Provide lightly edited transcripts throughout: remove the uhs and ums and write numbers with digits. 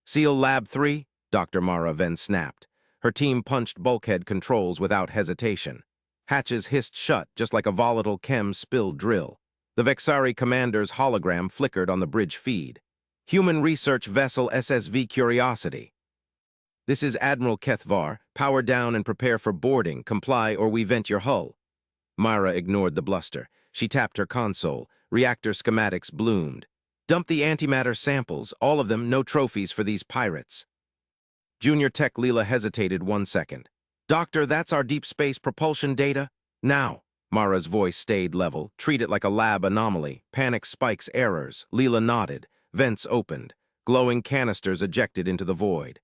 Seal Lab 3, Dr. Mara Ven snapped. Her team punched bulkhead controls without hesitation. Hatches hissed shut just like a volatile chem-spilled drill. The Vexari commander's hologram flickered on the bridge feed. Human Research Vessel SSV Curiosity. This is Admiral Kethvar. Power down and prepare for boarding. Comply or we vent your hull. Myra ignored the bluster. She tapped her console. Reactor schematics bloomed. Dump the antimatter samples, all of them, no trophies for these pirates. Junior Tech Leela hesitated 1 second. Doctor, that's our deep space propulsion data. Now. Mara's voice stayed level. Treat it like a lab anomaly. Panic spikes errors. Leela nodded. Vents opened. Glowing canisters ejected into the void.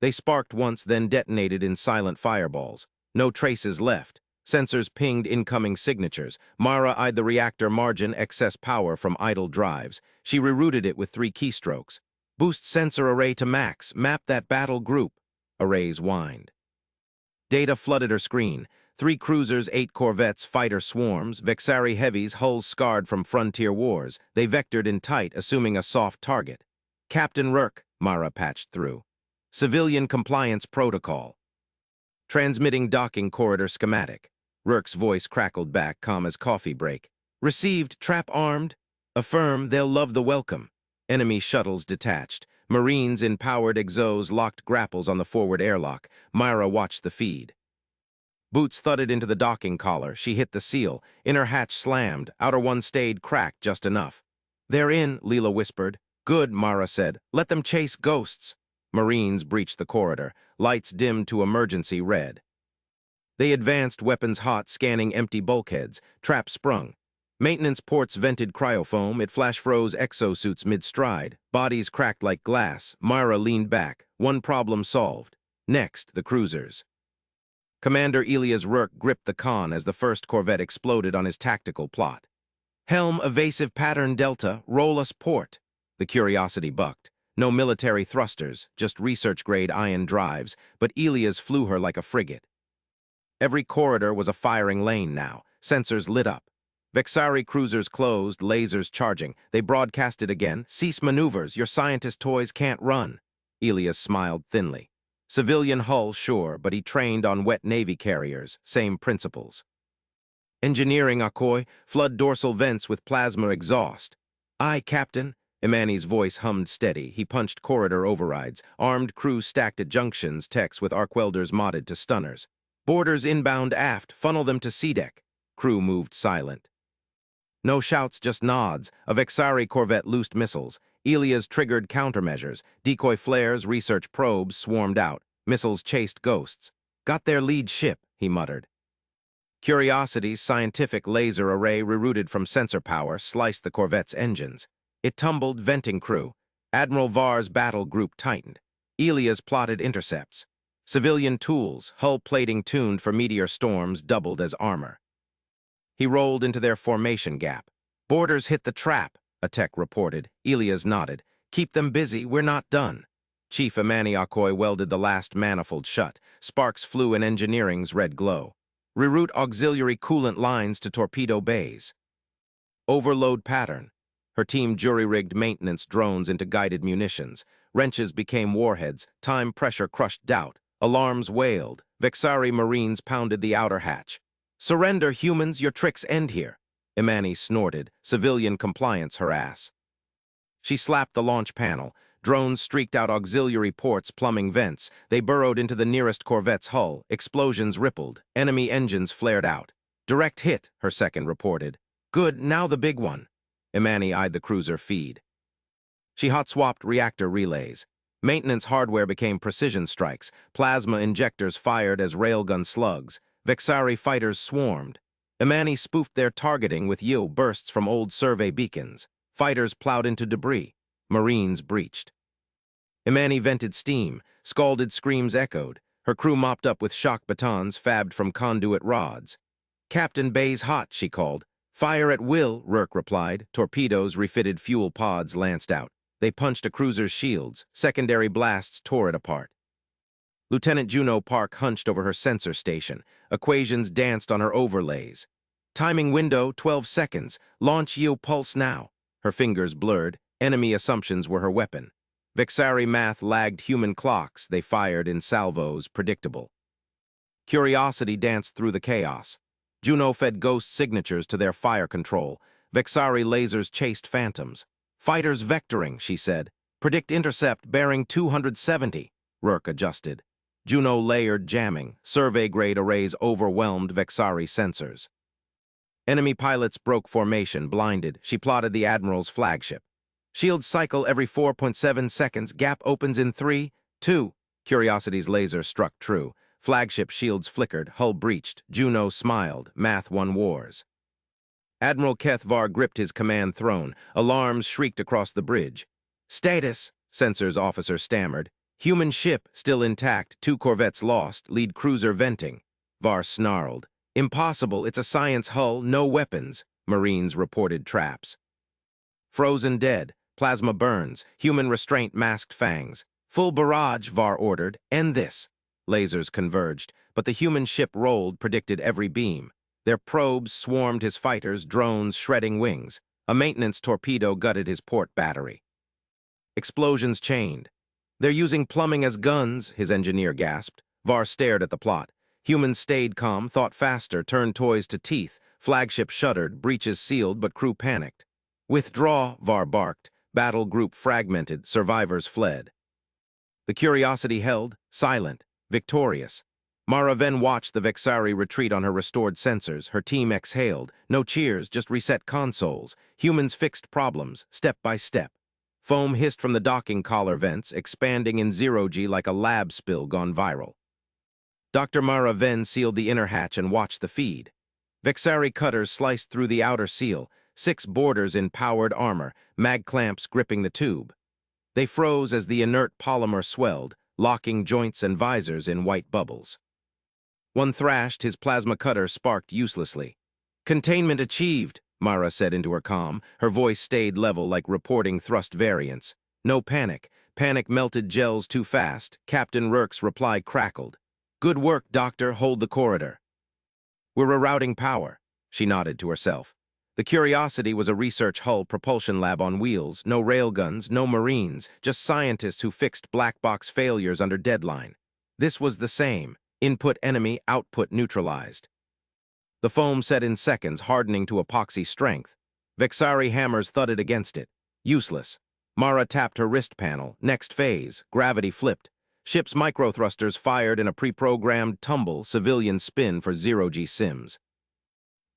They sparked once, then detonated in silent fireballs. No traces left. Sensors pinged incoming signatures. Mara eyed the reactor margin excess power from idle drives. She rerouted it with 3 keystrokes. Boost sensor array to max. Map that battle group. Arrays whined. Data flooded her screen. 3 cruisers, 8 corvettes, fighter swarms, Vexari heavies, hulls scarred from frontier wars. They vectored in tight, assuming a soft target. Captain Rourke, Mara patched through. Civilian compliance protocol. Transmitting docking corridor schematic. Rourke's voice crackled back, calm as coffee break. Received, trap armed. Affirm, they'll love the welcome. Enemy shuttles detached. Marines in powered exos locked grapples on the forward airlock. Myra watched the feed. Boots thudded into the docking collar. She hit the seal. Inner hatch slammed. Outer one stayed cracked just enough. They're in, Leela whispered. Good, Mara said. Let them chase ghosts. Marines breached the corridor. Lights dimmed to emergency red. They advanced, weapons hot, scanning empty bulkheads. Trap sprung. Maintenance ports vented cryofoam. It flash froze exosuits mid-stride. Bodies cracked like glass. Myra leaned back. One problem solved. Next, the cruisers. Commander Elias Rourke gripped the con as the first corvette exploded on his tactical plot. Helm, evasive pattern Delta, roll us port. The Curiosity bucked. No military thrusters, just research-grade ion drives, but Elias flew her like a frigate. Every corridor was a firing lane now. Sensors lit up. Vexari cruisers closed, lasers charging. They broadcasted again. Cease maneuvers, your scientist toys can't run. Elias smiled thinly. Civilian hull, sure, but he trained on wet Navy carriers. Same principles. Engineering, Akoi. Flood dorsal vents with plasma exhaust. Aye, Captain. Imani's voice hummed steady. He punched corridor overrides. Armed crew stacked at junctions, techs with arc welders modded to stunners. Boarders inbound aft. Funnel them to C-deck. Crew moved silent. No shouts, just nods. A Vexari corvette loosed missiles. Elias triggered countermeasures. Decoy flares, research probes swarmed out. Missiles chased ghosts. Got their lead ship, he muttered. Curiosity's scientific laser array rerouted from sensor power sliced the corvette's engines. It tumbled, venting crew. Admiral Var's battle group tightened. Elias plotted intercepts. Civilian tools, hull plating tuned for meteor storms, doubled as armor. He rolled into their formation gap. Boarders hit the trap, a tech reported. Elias nodded. Keep them busy, we're not done. Chief Imani Akoi welded the last manifold shut. Sparks flew in engineering's red glow. Reroute auxiliary coolant lines to torpedo bays. Overload pattern. Her team jury-rigged maintenance drones into guided munitions. Wrenches became warheads. Time pressure crushed doubt. Alarms wailed. Vexari Marines pounded the outer hatch. Surrender, humans, your tricks end here. Imani snorted. Civilian compliance harass. She slapped the launch panel. Drones streaked out auxiliary ports, plumbing vents. They burrowed into the nearest corvette's hull. Explosions rippled. Enemy engines flared out. Direct hit, her second reported. Good, now the big one. Imani eyed the cruiser feed. She hot-swapped reactor relays. Maintenance hardware became precision strikes. Plasma injectors fired as railgun slugs. Vexari fighters swarmed. Imani spoofed their targeting with yield bursts from old survey beacons. Fighters plowed into debris. Marines breached. Imani vented steam. Scalded screams echoed. Her crew mopped up with shock batons fabbed from conduit rods. Captain Bay's hot, she called. Fire at will, Rourke replied. Torpedoes refitted fuel pods lanced out. They punched a cruiser's shields. Secondary blasts tore it apart. Lieutenant Juno Park hunched over her sensor station. Equations danced on her overlays. Timing window, 12 seconds. Launch yield pulse now. Her fingers blurred. Enemy assumptions were her weapon. Vexari math lagged human clocks, they fired in salvos, predictable. Curiosity danced through the chaos. Juno fed ghost signatures to their fire control. Vexari lasers chased phantoms. Fighters vectoring, she said. Predict intercept bearing 270. Rourke adjusted. Juno layered jamming. Survey-grade arrays overwhelmed Vexari sensors. Enemy pilots broke formation, blinded. She plotted the Admiral's flagship. Shields cycle every 4.7 seconds. Gap opens in 3, 2. Curiosity's laser struck true. Flagship shields flickered, hull breached. Juno smiled. Math won wars. Admiral Kethvar gripped his command throne. Alarms shrieked across the bridge. Status, Sensors officer stammered. Human ship still intact, 2 corvettes lost, lead cruiser venting. Var snarled. Impossible, it's a science hull, no weapons. Marines reported traps. Frozen dead, plasma burns, human restraint masked fangs. Full barrage, Var ordered. End this. Lasers converged, but the human ship rolled, predicted every beam. Their probes swarmed his fighters, drones shredding wings. A maintenance torpedo gutted his port battery. Explosions chained. They're using plumbing as guns, his engineer gasped. Var stared at the plot. Humans stayed calm, thought faster, turned toys to teeth. Flagship shuddered, breaches sealed, but crew panicked. Withdraw, Var barked. Battle group fragmented, survivors fled. The Curiosity held, silent, victorious. Mara Ven watched the Vexari retreat on her restored sensors. Her team exhaled. No cheers, just reset consoles. Humans fixed problems, step by step. Foam hissed from the docking collar vents, expanding in zero-G like a lab spill gone viral. Dr. Mara Ven sealed the inner hatch and watched the feed. Vexari cutters sliced through the outer seal, 6 boarders in powered armor, mag clamps gripping the tube. They froze as the inert polymer swelled, locking joints and visors in white bubbles. One thrashed, his plasma cutter sparked uselessly. Containment achieved, Mara said into her comm. Her voice stayed level like reporting thrust variance. No panic. Panic melted gels too fast. Captain Rourke's reply crackled. Good work, Doctor. Hold the corridor. We're rerouting power, she nodded to herself. The Curiosity was a research hull propulsion lab on wheels. No railguns, no Marines, just scientists who fixed black box failures under deadline. This was the same. Input enemy, output neutralized. The foam set in seconds, hardening to epoxy strength. Vexari hammers thudded against it. Useless. Mara tapped her wrist panel. Next phase. Gravity flipped. Ship's microthrusters fired in a pre-programmed tumble, civilian spin for zero-G sims.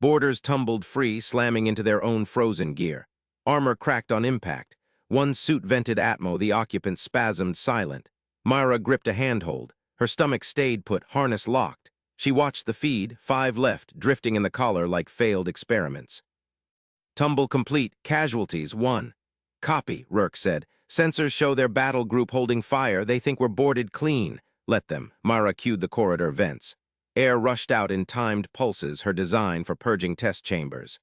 Boarders tumbled free, slamming into their own frozen gear. Armor cracked on impact. One suit vented atmo, the occupant spasmed silent. Mara gripped a handhold. Her stomach stayed put, harness locked. She watched the feed, 5 left, drifting in the collar like failed experiments. Tumble complete, casualties 1. Copy, Rourke said. Sensors show their battle group holding fire. They think we're boarded clean. Let them. Mara cued the corridor vents. Air rushed out in timed pulses, her design for purging test chambers.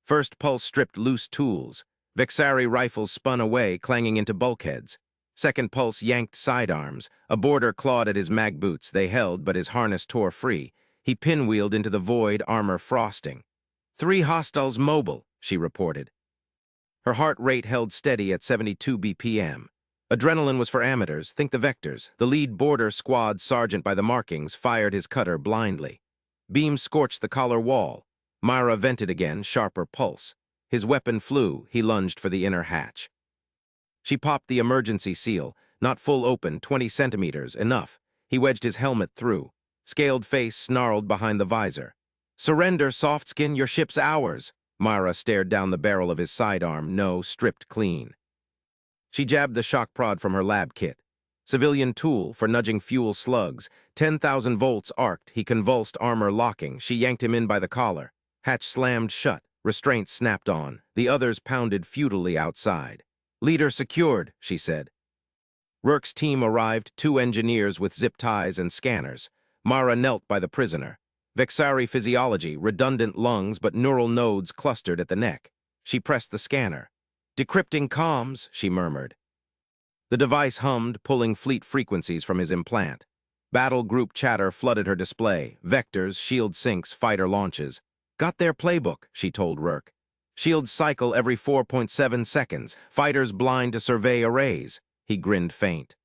First pulse stripped loose tools. Vexari rifles spun away, clanging into bulkheads. Second pulse yanked sidearms. A boarder clawed at his mag boots. They held, but his harness tore free. He pinwheeled into the void, armor frosting. 3 hostiles mobile, she reported. Her heart rate held steady at 72 BPM. Adrenaline was for amateurs. Think the vectors. The lead boarder squad sergeant by the markings fired his cutter blindly. Beam scorched the collar wall. Mara vented again, sharper pulse. His weapon flew. He lunged for the inner hatch. She popped the emergency seal, not full open, 20 centimeters, enough. He wedged his helmet through. Scaled face snarled behind the visor. Surrender, Softskin, your ship's ours. Mara stared down the barrel of his sidearm, no, stripped clean. She jabbed the shock prod from her lab kit. Civilian tool for nudging fuel slugs. 10,000 volts arced, he convulsed, armor locking. She yanked him in by the collar. Hatch slammed shut, restraints snapped on. The others pounded futilely outside. Leader secured, she said. Rourke's team arrived, 2 engineers with zip ties and scanners. Mara knelt by the prisoner. Vexari physiology, redundant lungs but neural nodes clustered at the neck. She pressed the scanner. Decrypting comms, she murmured. The device hummed, pulling fleet frequencies from his implant. Battle group chatter flooded her display. Vectors, shield sinks, fighter launches. Got their playbook, she told Rourke. Shields cycle every 4.7 seconds. Fighters blind to survey arrays. He grinned faint.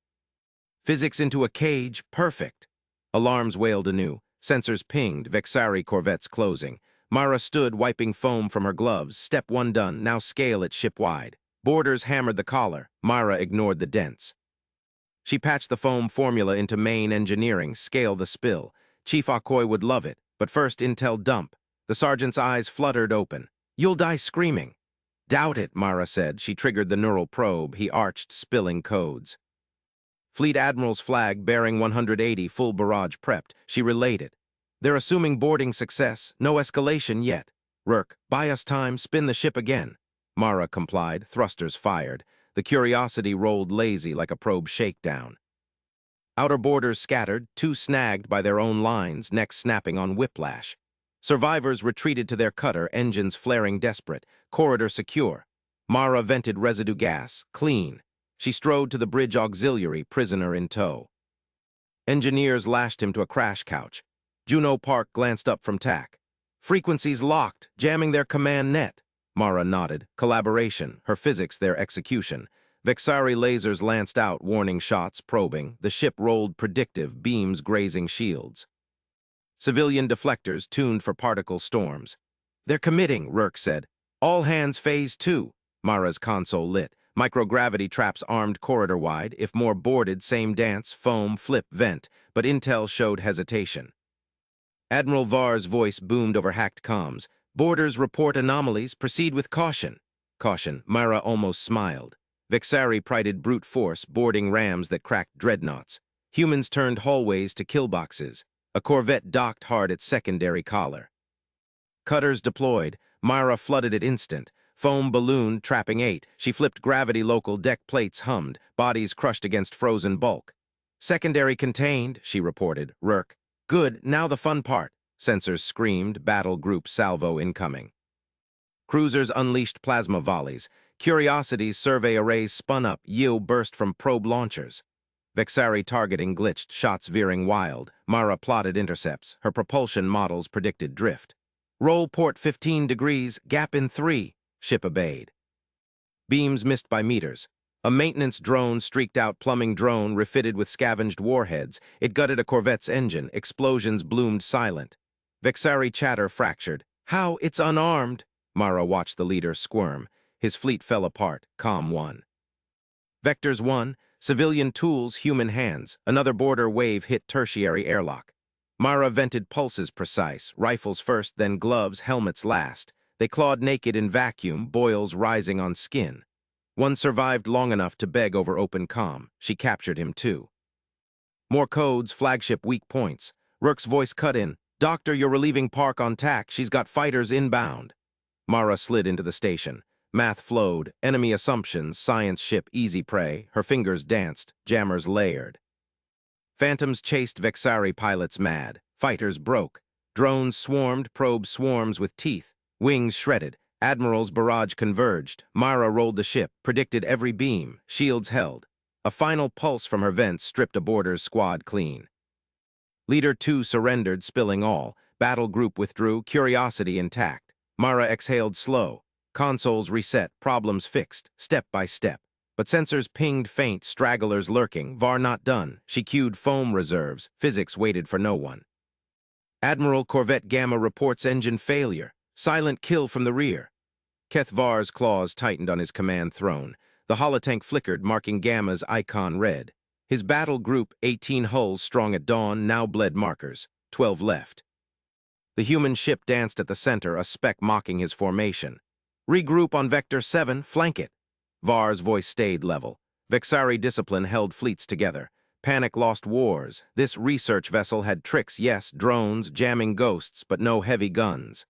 Physics into a cage, perfect. Alarms wailed anew. Sensors pinged, Vexari corvettes closing. Mara stood, wiping foam from her gloves. Step 1 done, now scale it ship-wide. Boarders hammered the collar. Mara ignored the dents. She patched the foam formula into main engineering, scale the spill. Chief Akoy would love it, but first intel dump. The sergeant's eyes fluttered open. You'll die screaming. Doubt it, Mara said. She triggered the neural probe. He arched, spilling codes. Fleet Admiral's flag bearing 180, full barrage prepped. She relayed it. They're assuming boarding success, no escalation yet. Rurk, buy us time, spin the ship again. Mara complied, thrusters fired. The Curiosity rolled lazy like a probe shakedown. Outer boarders scattered, 2 snagged by their own lines, necks snapping on whiplash. Survivors retreated to their cutter, engines flaring desperate, corridor secure. Mara vented residue gas, clean. She strode to the bridge auxiliary, prisoner in tow. Engineers lashed him to a crash couch. Juno Park glanced up from TAC. Frequencies locked, jamming their command net. Mara nodded. Collaboration, her physics their execution. Vexari lasers lanced out, warning shots, probing. The ship rolled predictive, beams grazing shields. Civilian deflectors tuned for particle storms. They're committing, Rurk said. All hands phase 2. Mara's console lit. Microgravity traps armed corridor-wide. If more boarded, same dance, foam, flip, vent. But intel showed hesitation. Admiral Var's voice boomed over hacked comms. Boarders report anomalies. Proceed with caution. Caution. Mara almost smiled. Vexari prided brute force, boarding rams that cracked dreadnoughts. Humans turned hallways to killboxes. A corvette docked hard at secondary collar. Cutters deployed. Mara flooded it instant. Foam ballooned, trapping 8. She flipped gravity local, deck plates hummed, bodies crushed against frozen bulk. Secondary contained, she reported. Rurk. Good, now the fun part. Sensors screamed, battle group salvo incoming. Cruisers unleashed plasma volleys. Curiosity's survey arrays spun up, yield burst from probe launchers. Vexari targeting glitched, shots veering wild. Mara plotted intercepts. Her propulsion models predicted drift. Roll port 15 degrees, gap in 3. Ship obeyed. Beams missed by meters. A maintenance drone streaked out, plumbing drone refitted with scavenged warheads. It gutted a corvette's engine. Explosions bloomed silent. Vexari chatter fractured. How? It's unarmed. Mara watched the leader squirm. His fleet fell apart. Comm 1. Vectors 1. Civilian tools, human hands. Another border wave hit tertiary airlock. Mara vented pulses precise. Rifles first, then gloves, helmets last. They clawed naked in vacuum, boils rising on skin. One survived long enough to beg over open comm. She captured him too. More codes, flagship weak points. Rook's voice cut in. Doctor, you're relieving Park on TAC. She's got fighters inbound. Mara slid into the station. Math flowed. Enemy assumptions. Science ship easy prey. Her fingers danced. Jammers layered. Phantoms chased Vexari pilots mad. Fighters broke. Drones swarmed, probe swarms with teeth. Wings shredded. Admiral's barrage converged. Mara rolled the ship, predicted every beam. Shields held. A final pulse from her vents stripped a boarder's squad clean. Leader 2 surrendered, spilling all. Battle group withdrew, Curiosity intact. Mara exhaled slow. Consoles reset, problems fixed, step by step. But sensors pinged faint, stragglers lurking. Var not done. She cued foam reserves. Physics waited for no one. Admiral Corvette Gamma reports engine failure. Silent kill from the rear. Keth Var's claws tightened on his command throne. The holotank flickered, marking Gamma's icon red. His battle group, 18 hulls strong at dawn, now bled markers. 12 left. The human ship danced at the center, a speck mocking his formation. Regroup on Vector 7, flank it. Var's voice stayed level. Vexari discipline held fleets together. Panic lost wars. This research vessel had tricks, yes, drones, jamming ghosts, but no heavy guns.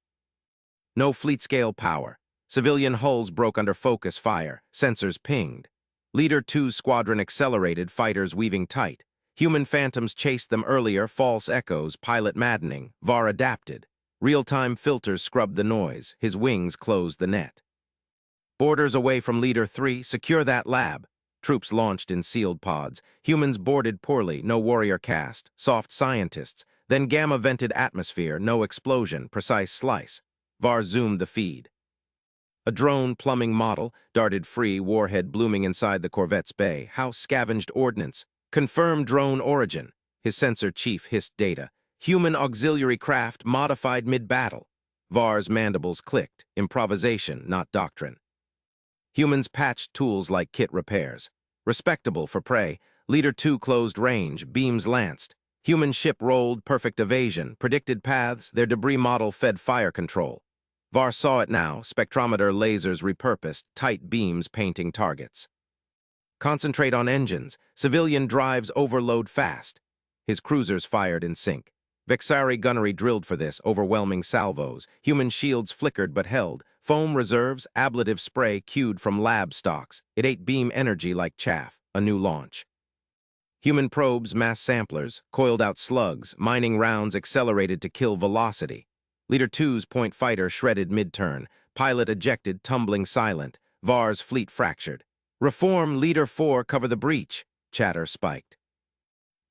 No fleet-scale power. Civilian hulls broke under focus fire. Sensors pinged. Leader 2's squadron accelerated, fighters weaving tight. Human phantoms chased them earlier, false echoes, pilot maddening. Var adapted. Real-time filters scrubbed the noise. His wings closed the net. Boarders away from Leader 3, secure that lab. Troops launched in sealed pods. Humans boarded poorly, no warrior cast. Soft scientists. Then gamma-vented atmosphere, no explosion, precise slice. Var zoomed the feed. A drone plumbing model darted free, warhead blooming inside the corvette's bay. How scavenged ordnance. Confirmed drone origin. His sensor chief hissed data. Human auxiliary craft modified mid-battle. Var's mandibles clicked. Improvisation, not doctrine. Humans patched tools like kit repairs. Respectable for prey. Leader 2 closed range, beams lanced. Human ship rolled, perfect evasion, predicted paths, their debris model fed fire control. Var saw it now, spectrometer lasers repurposed, tight beams painting targets. Concentrate on engines, civilian drives overload fast. His cruisers fired in sync. Vexari gunnery drilled for this, overwhelming salvos. Human shields flickered but held. Foam reserves, ablative spray cued from lab stocks. It ate beam energy like chaff. A new launch. Human probes, mass samplers, coiled out slugs, mining rounds accelerated to kill velocity. Leader 2's point fighter shredded mid-turn. Pilot ejected, tumbling silent. Var's fleet fractured. Reform, Leader 4, cover the breach. Chatter spiked.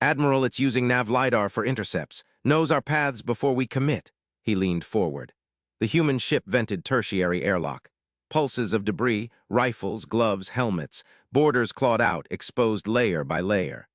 Admiral, it's using nav lidar for intercepts. Knows our paths before we commit. He leaned forward. The human ship vented tertiary airlock. Pulses of debris, rifles, gloves, helmets. Borders clawed out, exposed layer by layer.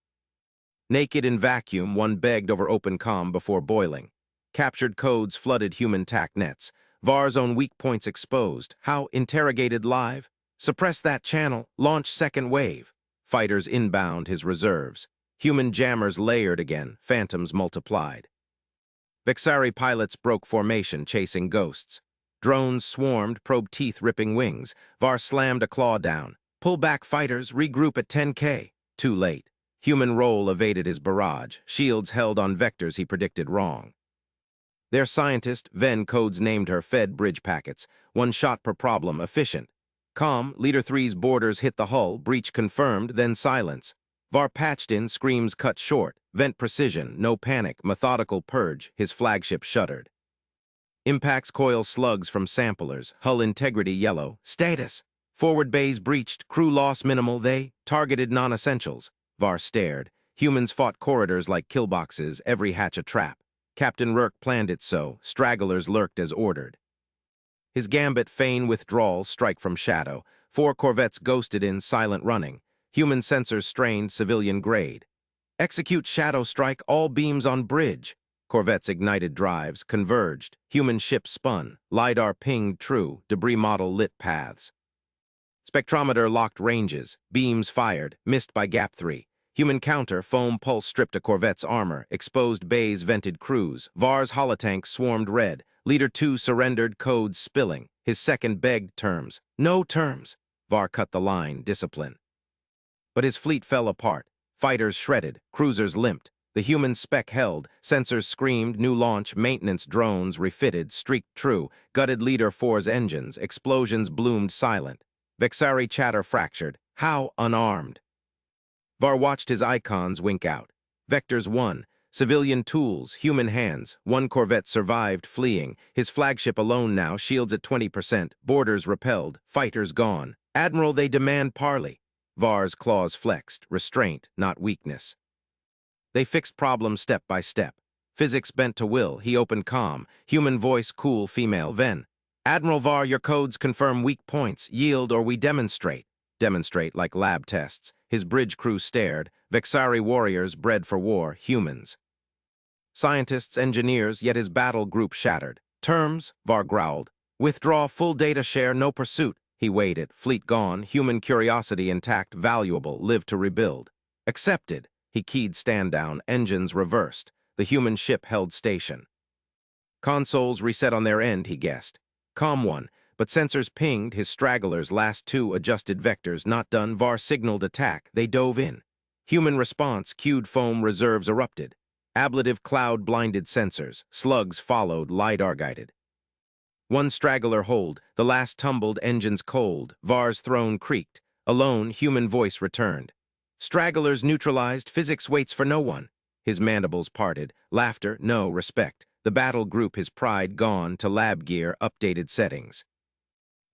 Naked in vacuum, one begged over open comm before boiling. Captured codes flooded human TAC nets. Var's own weak points exposed. How interrogated live? Suppress that channel. Launch second wave. Fighters inbound his reserves. Human jammers layered again. Phantoms multiplied. Vexari pilots broke formation, chasing ghosts. Drones swarmed, probe teeth ripping wings. Var slammed a claw down. Pull back fighters, regroup at 10K. Too late. Human roll evaded his barrage. Shields held on vectors he predicted wrong. Their scientist, Ven codes named her, fed bridge packets. One shot per problem, efficient. Calm, Leader 3's borders hit the hull, breach confirmed, then silence. Var patched in, screams cut short. Vent precision, no panic, methodical purge, his flagship shuddered. Impacts coil slugs from samplers, hull integrity yellow. Status. Forward bays breached, crew loss minimal, they targeted non-essentials. Var stared. Humans fought corridors like killboxes, every hatch a trap. Captain Rourke planned it so, stragglers lurked as ordered. His gambit feign withdrawal, strike from shadow. 4 corvettes ghosted in, silent running. Human sensors strained, civilian grade. Execute shadow strike, all beams on bridge. Corvettes ignited drives, converged. Human ship spun. LiDAR pinged true, debris model lit paths. Spectrometer locked ranges, beams fired, missed by gap 3. Human counter, foam pulse stripped a corvette's armor, exposed bays vented crews. Var's holotank swarmed red. Leader 2 surrendered, codes spilling. His second begged terms. No terms. Var cut the line, discipline. But his fleet fell apart. Fighters shredded, cruisers limped. The human spec held, sensors screamed, new launch, maintenance drones refitted, streaked true, gutted Leader 4's engines, explosions bloomed silent. Vexari chatter fractured. How unarmed? Var watched his icons wink out. Vectors 1, civilian tools, human hands. 1 corvette survived, fleeing. His flagship alone now, shields at 20%, borders repelled, fighters gone. Admiral, they demand parley. Var's claws flexed, restraint, not weakness. They fixed problems step by step. Physics bent to will, he opened comm. Human voice, cool, female, Ven. Admiral Var, your codes confirm weak points. Yield or we demonstrate. Demonstrate like lab tests. His bridge crew stared. Vexari warriors bred for war, humans. Scientists, engineers, yet his battle group shattered. Terms, Var growled. Withdraw, full data share, no pursuit. He weighed it, fleet gone, human curiosity intact, valuable, live to rebuild. Accepted. He keyed stand down, engines reversed. The human ship held station. Consoles reset on their end, he guessed. Comm 1, but sensors pinged, his stragglers, last 2 adjusted vectors, not done. Var signaled attack, they dove in. Human response, cued foam reserves erupted. Ablative cloud blinded sensors, slugs followed, LiDAR guided. 1 straggler hold, the last tumbled, engines cold. Var's throne creaked. Alone, human voice returned. Stragglers neutralized, physics waits for no one. His mandibles parted, laughter, no, respect. The battle group, his pride gone, to lab gear, updated settings.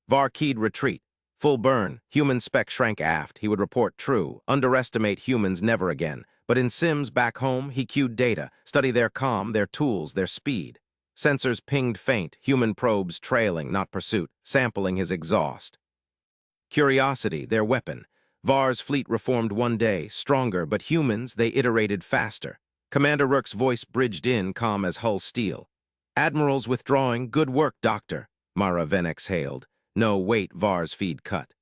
Var keyed retreat. Full burn, human spec shrank aft, he would report true. Underestimate humans never again. But in Sims back home, he cued data, study their comm, their tools, their speed. Sensors pinged faint, human probes trailing, not pursuit, sampling his exhaust. Curiosity, their weapon. Var's fleet reformed one day, stronger, but humans, they iterated faster. Commander Rourke's voice bridged in, calm as hull steel. Admirals withdrawing, good work, Doctor. Mara Ven exhaled. No, wait, Var's feed cut.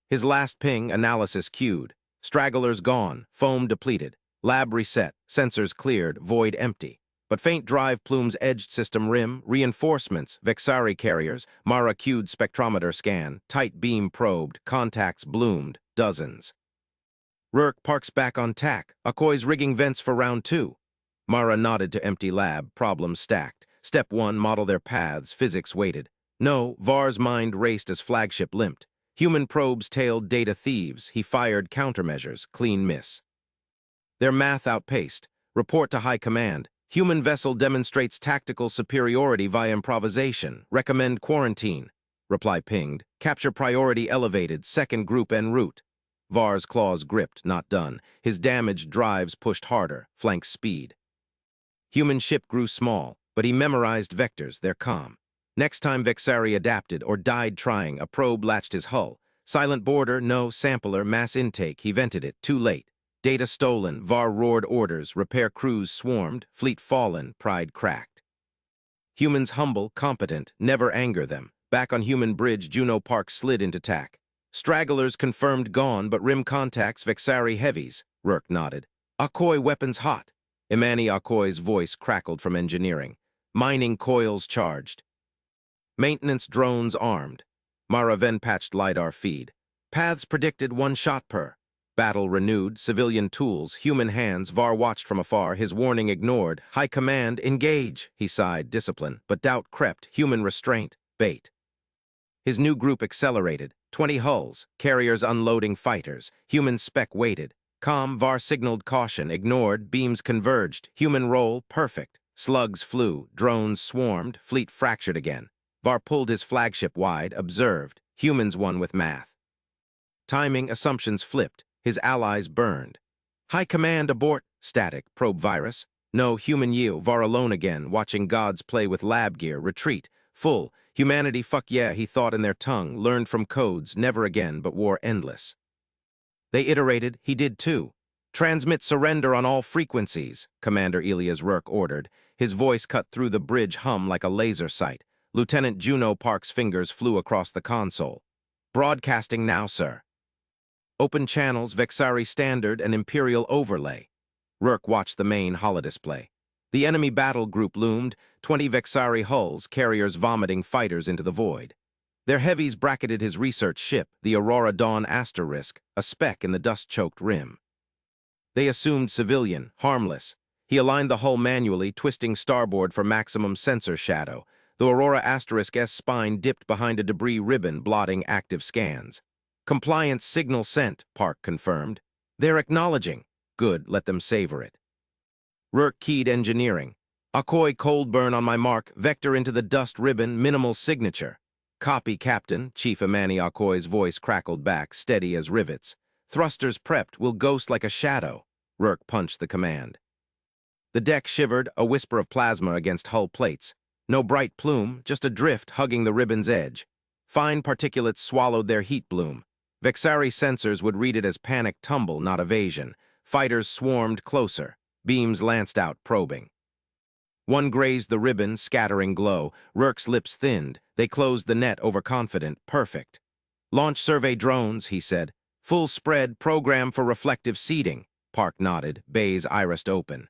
His last ping, analysis cued. Stragglers gone, foam depleted. Lab reset, sensors cleared, void empty. But faint drive plumes edged system rim, reinforcements, Vexari carriers, Mara cued spectrometer scan, tight beam probed, contacts bloomed, dozens. Rourke parks back on tack, Akoy's rigging vents for round 2. Mara nodded to empty lab, problems stacked. Step 1, model their paths, physics waited. No, Var's mind raced as flagship limped. Human probes tailed data thieves, he fired countermeasures, clean miss. Their math outpaced. Report to High Command. Human vessel demonstrates tactical superiority via improvisation. Recommend quarantine. Reply pinged. Capture priority elevated, second group en route. Var's claws gripped, not done. His damaged drives pushed harder, flank speed. Human ship grew small, but he memorized vectors, they're calm. Next time Vexari adapted or died trying, a probe latched his hull. Silent border, no, sampler, mass intake, he vented it, too late. Data stolen, Var roared orders, repair crews swarmed, fleet fallen, pride cracked. Humans humble, competent, never anger them. Back on human bridge, Juno Park slid into tack. Stragglers confirmed gone, but rim contacts, Vexari heavies. Rourke nodded. Akoy weapons hot. Imani Akoy's voice crackled from engineering. Mining coils charged. Maintenance drones armed. Mara Ven patched LiDAR feed. Paths predicted 1 shot per. Battle renewed, civilian tools, human hands, Var watched from afar, his warning ignored. High Command, engage, he sighed, discipline, but doubt crept, human restraint, bait. His new group accelerated, 20 hulls, carriers unloading fighters, human spec waited. Calm, Var signaled caution, ignored, beams converged, human roll, perfect. Slugs flew, drones swarmed, fleet fractured again. Var pulled his flagship wide, observed, humans won with math. Timing, assumptions flipped, his allies burned. High Command abort, static, probe virus. No, human yield, Var alone again, watching gods play with lab gear, retreat, full. Humanity, fuck yeah, he thought in their tongue, learned from codes, never again, but war endless. They iterated, he did too. Transmit surrender on all frequencies, Commander Elias Rourke ordered. His voice cut through the bridge hum like a laser sight. Lieutenant Juno Park's fingers flew across the console. Broadcasting now, sir. Open channels, Vexari Standard, and Imperial Overlay. Rourke watched the main holodisplay. The enemy battle group loomed, 20 Vexari hulls, carriers vomiting fighters into the void. Their heavies bracketed his research ship, the Aurora Dawn Asterisk, a speck in the dust-choked rim. They assumed civilian, harmless. He aligned the hull manually, twisting starboard for maximum sensor shadow. The Aurora Asterisk's spine dipped behind a debris ribbon, blotting active scans. Compliance signal sent, Park confirmed. They're acknowledging. Good, let them savor it. Rourke keyed engineering. Akoy cold burn on my mark, vector into the dust ribbon, minimal signature. Copy, Captain, Chief Imani Akoy's voice crackled back, steady as rivets. Thrusters prepped, will ghost like a shadow. Rourke punched the command. The deck shivered, a whisper of plasma against hull plates. No bright plume, just a drift hugging the ribbon's edge. Fine particulates swallowed their heat bloom. Vexari sensors would read it as panic tumble, not evasion. Fighters swarmed closer. Beams lanced out, probing. One grazed the ribbon, scattering glow. Rourke's lips thinned. They closed the net, overconfident. Perfect. Launch survey drones, he said. Full spread, program for reflective seeding. Park nodded, bays irised open.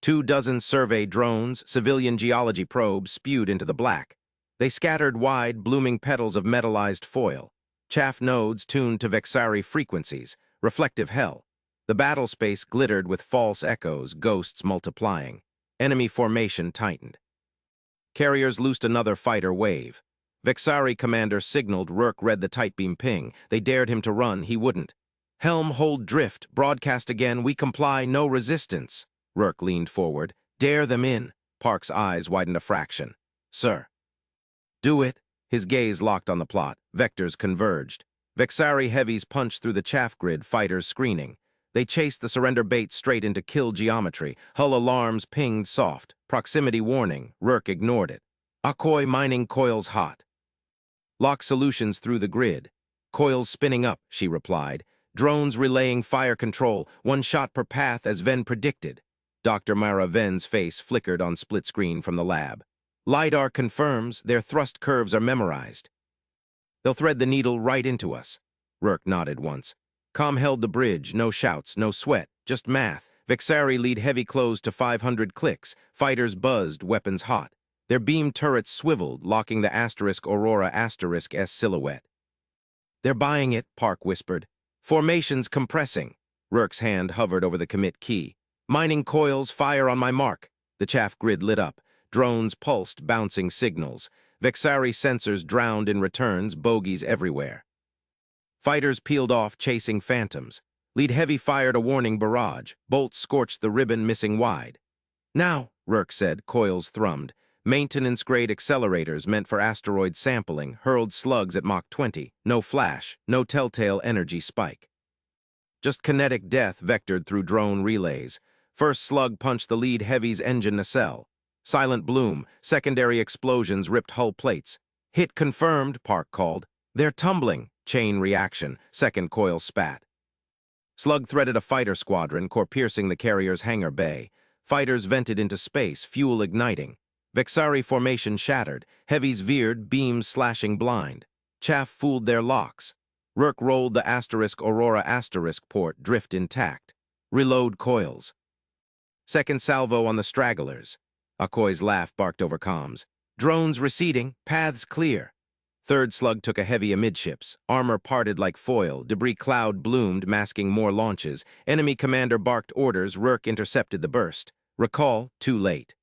24 survey drones, civilian geology probes spewed into the black. They scattered wide, blooming petals of metallized foil. Chaff nodes tuned to Vexari frequencies. Reflective hell. The battle space glittered with false echoes, ghosts multiplying. Enemy formation tightened. Carriers loosed another fighter wave. Vexari commander signaled. Rourke read the tight beam ping. They dared him to run, he wouldn't. Helm, hold drift, broadcast again, we comply, no resistance. Rourke leaned forward. Dare them in. Park's eyes widened a fraction. Sir. Do it. His gaze locked on the plot. Vectors converged. Vexari heavies punched through the chaff grid, fighters screening. They chased the surrender bait straight into kill geometry. Hull alarms pinged soft. Proximity warning. Rurk ignored it. Akoi mining coils hot. Lock solutions through the grid. Coils spinning up, she replied. Drones relaying fire control, 1 shot per path as Ven predicted. Dr. Mara Ven's face flickered on split screen from the lab. LiDAR confirms their thrust curves are memorized. They'll thread the needle right into us. Rurk nodded once. Com held the bridge, no shouts, no sweat, just math. Vexari lead heavy close to 500 clicks. Fighters buzzed, weapons hot. Their beam turrets swiveled, locking the Aurora S silhouette. They're buying it, Park whispered. Formations compressing. Rurk's hand hovered over the commit key. Mining coils, fire on my mark. The chaff grid lit up. Drones pulsed, bouncing signals. Vexari sensors drowned in returns, bogies everywhere. Fighters peeled off, chasing phantoms. Lead heavy fired a warning barrage. Bolts scorched the ribbon, missing wide. Now, Rurk said, coils thrummed. Maintenance-grade accelerators meant for asteroid sampling hurled slugs at Mach 20. No flash, no telltale energy spike. Just kinetic death vectored through drone relays. First slug punched the lead heavy's engine nacelle. Silent bloom, secondary explosions ripped hull plates. Hit confirmed, Park called. They're tumbling. Chain reaction, second coil spat. Slug threaded a fighter squadron, core piercing the carrier's hangar bay. Fighters vented into space, fuel igniting. Vexari formation shattered, heavies veered, beams slashing blind. Chaff fooled their locks. Rurk rolled the Aurora port, drift intact. Reload coils. Second salvo on the stragglers. Akoi's laugh barked over comms. Drones receding, paths clear. Third slug took a heavy amidships. Armor parted like foil, debris cloud bloomed, masking more launches. Enemy commander barked orders, Rurk intercepted the burst. Recall, too late.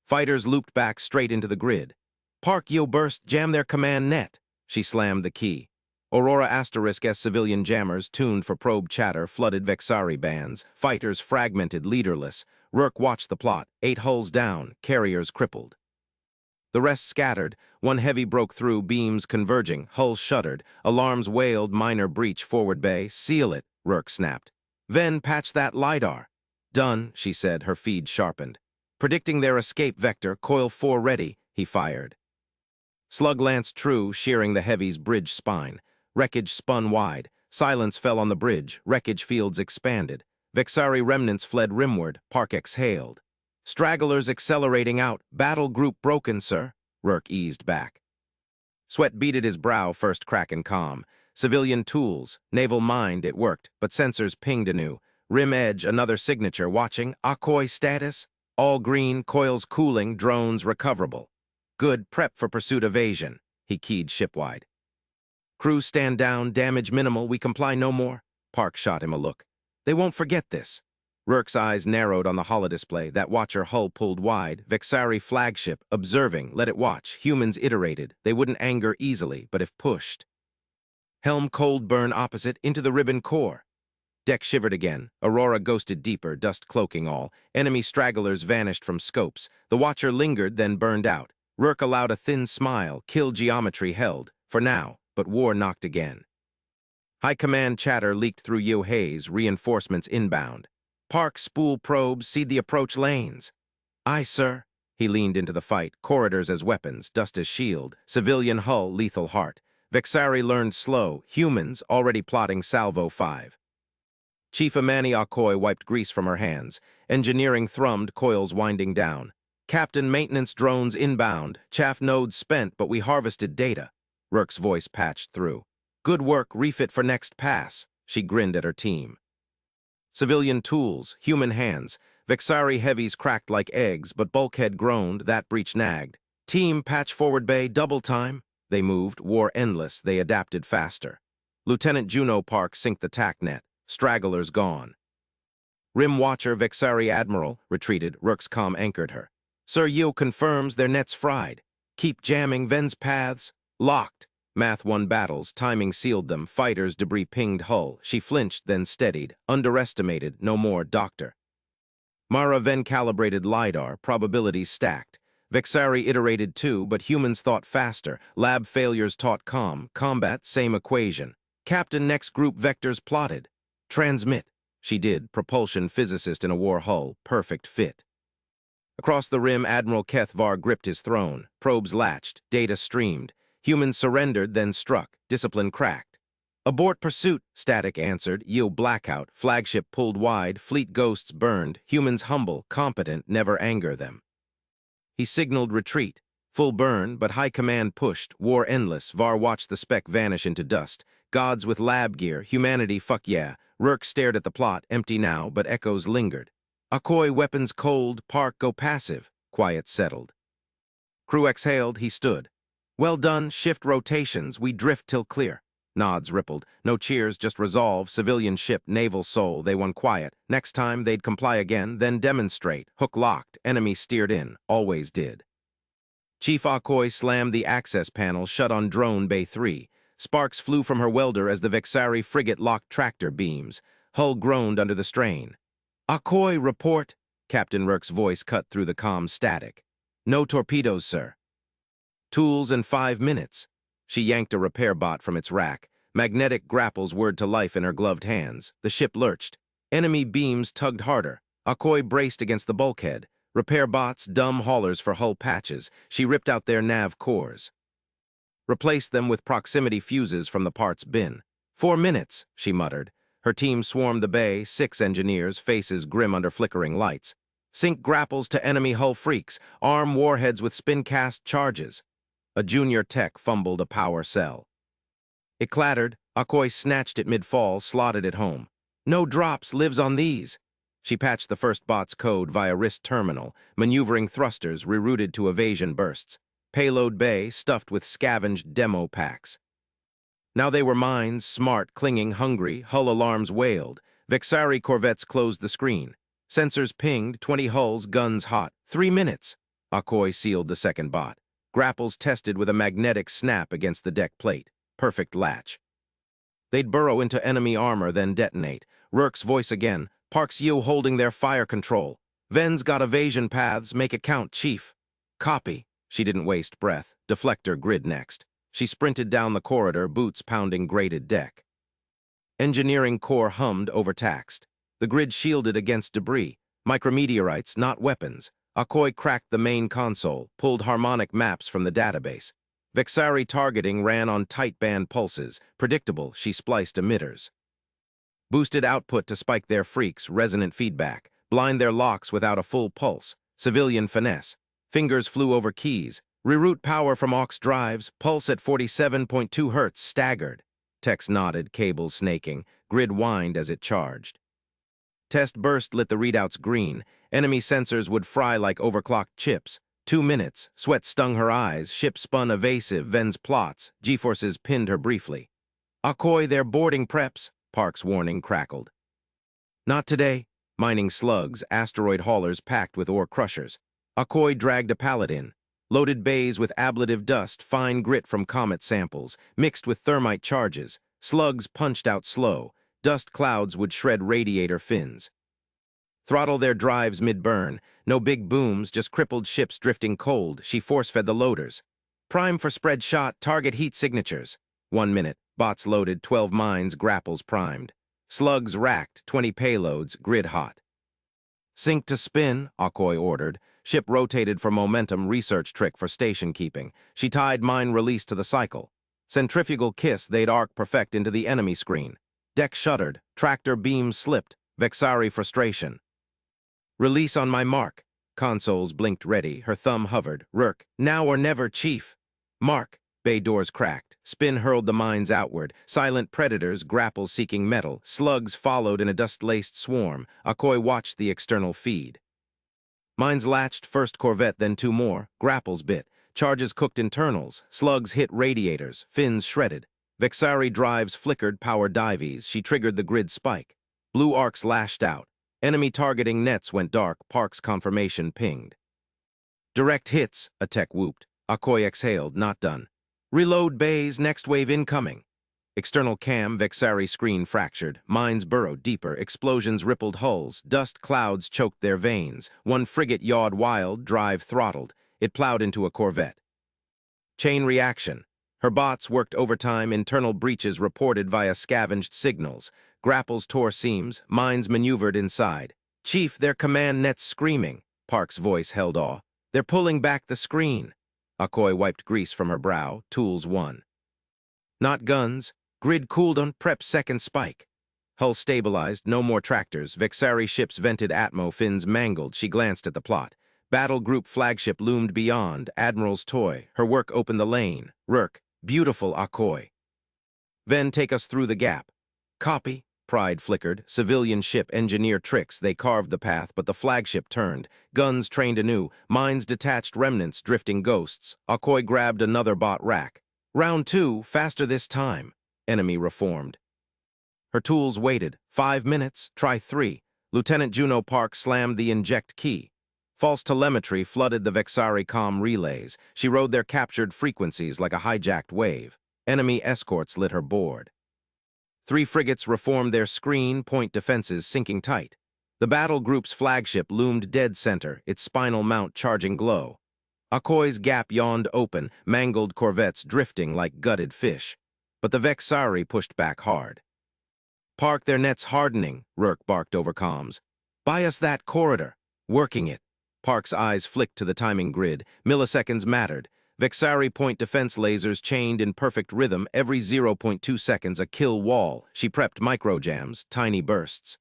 Fighters looped back straight into the grid. Park Yo burst, jam their command net. She slammed the key. Aurora S civilian jammers, tuned for probe chatter, flooded Vexari bands. Fighters fragmented, leaderless. Rurk watched the plot, 8 hulls down, carriers crippled. The rest scattered. One heavy broke through, beams converging, hulls shuddered. Alarms wailed, minor breach, forward bay. Seal it, Rurk snapped. Ven, patch that LiDAR. Done, she said, her feed sharpened. Predicting their escape vector, coil 4 ready, he fired. Slug lanced true, shearing the heavy's bridge spine. Wreckage spun wide. Silence fell on the bridge. Wreckage fields expanded. Vexari remnants fled rimward. Park exhaled. Stragglers accelerating out. Battle group broken, sir. Rurk eased back. Sweat beaded his brow, first crack and calm. Civilian tools. Naval mind, it worked, but sensors pinged anew. Rim edge, another signature. Watching. Akoi status. All green, coils cooling, drones recoverable. Good, prep for pursuit evasion. He keyed shipwide. Crew stand down, damage minimal, we comply no more. Park shot him a look. They won't forget this. Rurk's eyes narrowed on the holodisplay, that watcher hull pulled wide. Vexari flagship, observing, let it watch. Humans iterated. They wouldn't anger easily, but if pushed. Helm cold burn opposite, into the ribbon core. Deck shivered again. Aurora ghosted deeper, dust cloaking all. Enemy stragglers vanished from scopes. The watcher lingered, then burned out. Rurk allowed a thin smile. Kill geometry held. For now. But war knocked again. High command chatter leaked through Yo haze, reinforcements inbound. Park spool probes, see the approach lanes. Aye, sir. He leaned into the fight, corridors as weapons, dust as shield, civilian hull, lethal heart. Vexari learned slow, humans already plotting salvo 5. Chief Amani Akoi wiped grease from her hands. Engineering thrummed, coils winding down. Captain, maintenance drones inbound. Chaff nodes spent, but we harvested data. Rurk's voice patched through. Good work, refit for next pass. She grinned at her team. Civilian tools, human hands. Vexari heavies cracked like eggs, but bulkhead groaned, that breach nagged. Team, patch forward bay, double time. They moved, war endless, they adapted faster. Lieutenant Juno Park synced the tack net. Stragglers gone. Rim watcher Vexari Admiral retreated, Rurk's comm anchored her. Sir Yo confirms their nets fried. Keep jamming, Ven's paths. Locked. Math won battles, timing sealed them, fighters debris pinged hull. She flinched, then steadied. Underestimated, no more, doctor. Mara Ven calibrated LiDAR, probabilities stacked. Vexari iterated too, but humans thought faster. Lab failures taught combat, same equation. Captain next group vectors plotted. Transmit. She did, propulsion physicist in a war hull, perfect fit. Across the rim, Admiral Kethvar gripped his throne. Probes latched, data streamed. Humans surrendered, then struck. Discipline cracked. Abort pursuit, Static answered. Yield blackout. Flagship pulled wide. Fleet ghosts burned. Humans humble, competent, never anger them. He signaled retreat. Full burn, but high command pushed. War endless. Var watched the spec vanish into dust. Gods with lab gear. Humanity, fuck yeah. Rurk stared at the plot, empty now, but echoes lingered. Akoi, weapons cold. Park, go passive. Quiet settled. Crew exhaled. He stood. Well done. Shift rotations. We drift till clear. Nods rippled. No cheers, just resolve. Civilian ship, naval soul. They won quiet. Next time, they'd comply again, then demonstrate. Hook locked. Enemy steered in. Always did. Chief Akoi slammed the access panel shut on Drone Bay 3. Sparks flew from her welder as the Vexari frigate locked tractor beams. Hull groaned under the strain. Akoi, report. Captain Rurk's voice cut through the calm static. No torpedoes, sir. Tools in 5 minutes. She yanked a repair bot from its rack. Magnetic grapples whirred to life in her gloved hands. The ship lurched. Enemy beams tugged harder. Akoi braced against the bulkhead. Repair bots, dumb haulers for hull patches. She ripped out their nav cores. Replaced them with proximity fuses from the parts bin. 4 minutes, she muttered. Her team swarmed the bay, 6 engineers, faces grim under flickering lights. Sink grapples to enemy hull freaks. Arm warheads with spin-cast charges. A junior tech fumbled a power cell. It clattered. Akoi snatched it mid-fall, slotted it home. No drops, lives on these. She patched the first bot's code via wrist terminal, maneuvering thrusters rerouted to evasion bursts. Payload bay stuffed with scavenged demo packs. Now they were mines, smart, clinging, hungry. Hull alarms wailed. Vexari corvettes closed the screen. Sensors pinged, 20 hulls, guns hot. 3 minutes. Akoi sealed the second bot. Grapples tested with a magnetic snap against the deck plate. Perfect latch. They'd burrow into enemy armor, then detonate. Rurk's voice again. Parks Yu holding their fire control. Ven's got evasion paths. Make it count, Chief. Copy. She didn't waste breath. Deflector grid next. She sprinted down the corridor, boots pounding grated deck. Engineering core hummed, overtaxed. The grid shielded against debris. Micrometeorites, not weapons. Akoi cracked the main console, pulled harmonic maps from the database. Vexari targeting ran on tight band pulses. Predictable, she spliced emitters. Boosted output to spike their freaks, resonant feedback. Blind their locks without a full pulse. Civilian finesse. Fingers flew over keys. Reroute power from aux drives. Pulse at 47.2 hertz, staggered. Techs nodded, cables snaking. Grid whined as it charged. Test burst lit the readouts green. Enemy sensors would fry like overclocked chips. 2 minutes. Sweat stung her eyes. Ship spun evasive. Ven's plots. G-forces pinned her briefly. Akoi, their boarding preps. Park's warning crackled. Not today. Mining slugs, asteroid haulers packed with ore crushers. Akoi dragged a pallet in. Loaded bays with ablative dust, fine grit from comet samples, mixed with thermite charges. Slugs punched out slow. Dust clouds would shred radiator fins. Throttle their drives mid-burn. No big booms, just crippled ships drifting cold. She force-fed the loaders. Prime for spread shot, target heat signatures. 1 minute. Bots loaded, 12 mines, grapples primed. Slugs racked, 20 payloads, grid hot. Sink to spin, Akoi ordered. Ship rotated for momentum, research trick for station keeping. She tied mine release to the cycle. Centrifugal kiss, they'd arc perfect into the enemy screen. Deck shuddered, tractor beams slipped. Vexari frustration. Release on my mark. Consoles blinked ready, her thumb hovered. Rurk, now or never, Chief. Mark. Bay doors cracked. Spin hurled the mines outward. Silent predators, grapples seeking metal. Slugs followed in a dust-laced swarm. Akoi watched the external feed. Mines latched, first corvette, then 2 more. Grapples bit. Charges cooked internals. Slugs hit radiators. Fins shredded. Vexari drives flickered power dives. She triggered the grid spike. Blue arcs lashed out. Enemy targeting nets went dark. Park's confirmation pinged. Direct hits, a tech whooped. Akoi exhaled, not done. Reload bays, next wave incoming. External cam, Vexari screen fractured. Mines burrowed deeper. Explosions rippled hulls. Dust clouds choked their veins. One frigate yawed wild, drive throttled. It plowed into a corvette. Chain reaction. Her bots worked overtime, internal breaches reported via scavenged signals. Grapples tore seams, mines maneuvered inside. "Chief, their command net's screaming." Park's voice held awe. "They're pulling back the screen." Akoi wiped grease from her brow. Tools won. "Not guns. Grid cooldown, prep second spike." Hull stabilized, no more tractors. Vexari ship's vented atmo fins mangled. She glanced at the plot. Battle group flagship loomed beyond. Admiral's toy. Her work opened the lane. Rurk. "Beautiful, Akoi." "Ven, take us through the gap." "Copy." Pride flickered. Civilian ship engineer tricks. They carved the path, but the flagship turned. Guns trained anew. Mines detached remnants, drifting ghosts. Akoi grabbed another bot rack. "Round 2, faster this time." Enemy reformed. Her tools waited. 5 minutes, try 3. Lieutenant Juno Park slammed the inject key. False telemetry flooded the Vexari comm relays. She rode their captured frequencies like a hijacked wave. Enemy escorts lit her board. 3 frigates reformed their screen, point defenses sinking tight. The battle group's flagship loomed dead center, its spinal mount charging glow. Akoi's gap yawned open, mangled corvettes drifting like gutted fish. But the Vexari pushed back hard. "Park, their nets hardening," Rurk barked over comms. "Buy us that corridor." "Working it." Park's eyes flicked to the timing grid. Milliseconds mattered. Vexari point defense lasers chained in perfect rhythm, every 0.2 seconds a kill wall. She prepped microjams, tiny bursts.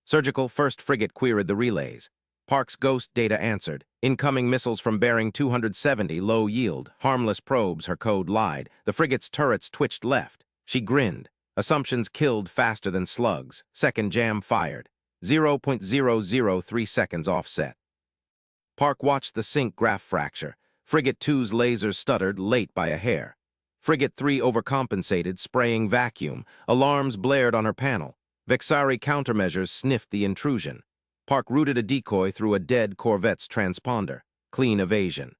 Surgical first frigate queried the relays. Park's ghost data answered. Incoming missiles from bearing 270, low yield. Harmless probes, her code lied. The frigate's turrets twitched left. She grinned. Assumptions killed faster than slugs. Second jam fired. 0.003 seconds offset. Park watched the sync graph fracture. Frigate 2's lasers stuttered, late by a hair. Frigate 3 overcompensated, spraying vacuum. Alarms blared on her panel. Vexari countermeasures sniffed the intrusion. Park routed a decoy through a dead corvette's transponder. Clean evasion.